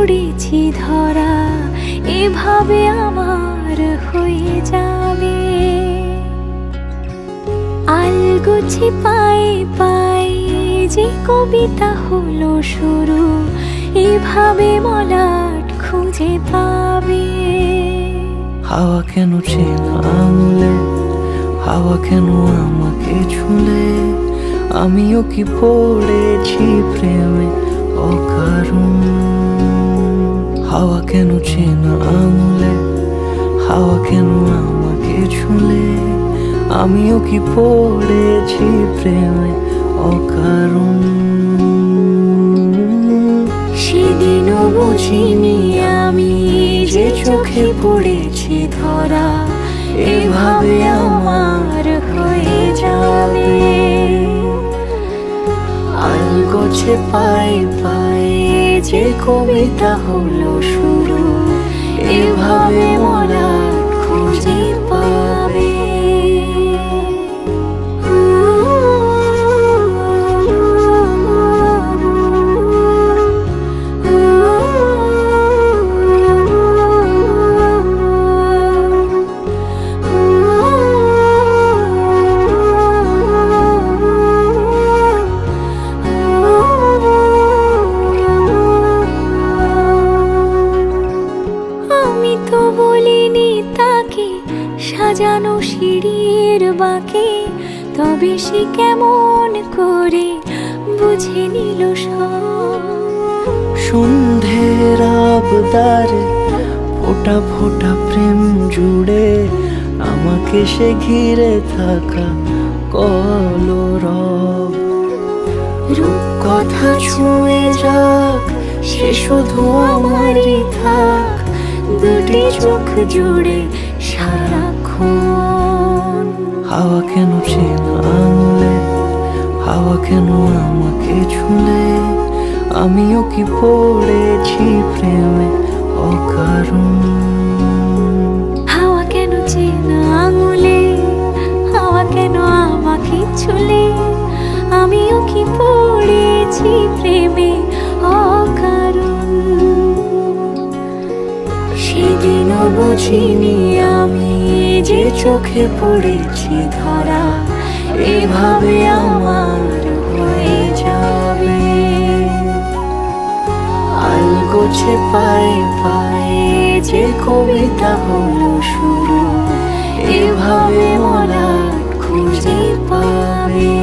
পড়েছি ধরা, এভাবে আমার হয়ে যাবে। আলগোছে পায়ে পায়ে যে কবিতা হলো শুরু, এভাবে মলাট খুঁজে পাবে। হাওয়া কেন চেনা আঙুলে, হাওয়া কেন আমাকে ছুলে, আমিও কি পড়েছি প্রেমে অকারণ। হাওয়া কেন চেনা আঙুলে, হাওয়া কেন আমাকে ছুলে, আমিও কি পড়েছি প্রেমে অকারণ। সেদিনও বুঝিনি আমি যে চোখে পড়েছি ধরা, এভাবে আমার হয়ে যাবে। আলগোছে পায়ে পায়ে যে কবিতা হলো শুরু, এভাবে মলাট খুঁজে পাবে। আমি তো বলিনি তাকে সাজানো সিঁড়ির বাঁকে, তবে সে কেমন করে বুঝে নিল সব। সন্ধ্যের আবদারে ফোটা ফোটা প্রেম জুড়ে, আমাকে সে ঘিরে থাকা কলরব। রূপকথা ছুঁয়ে যাক, সে শুধু আমারই থাক, দুটি চোখ জুড়ে সারাক্ষণ। হাওয়া কেন চেনা আঙুলে, হাওয়া কেন আমাকে ছুলে, আমিও কি পড়েছি প্রেমে অকারণ। হাওয়া কেন চেনা আঙুলে, হাওয়া কেন আমাকে ছুলে, আমিও কি পড়েছি প্রেমে অকারণ। সেদিনও বুঝিনি আমি যে চোখে পড়েছি ধরা, এভাবে আমার হয়ে যাবে। আলগোছে পায়ে পায়ে যে কবিতা হলো শুরু, এভাবে মলাট খুঁজে পাবে।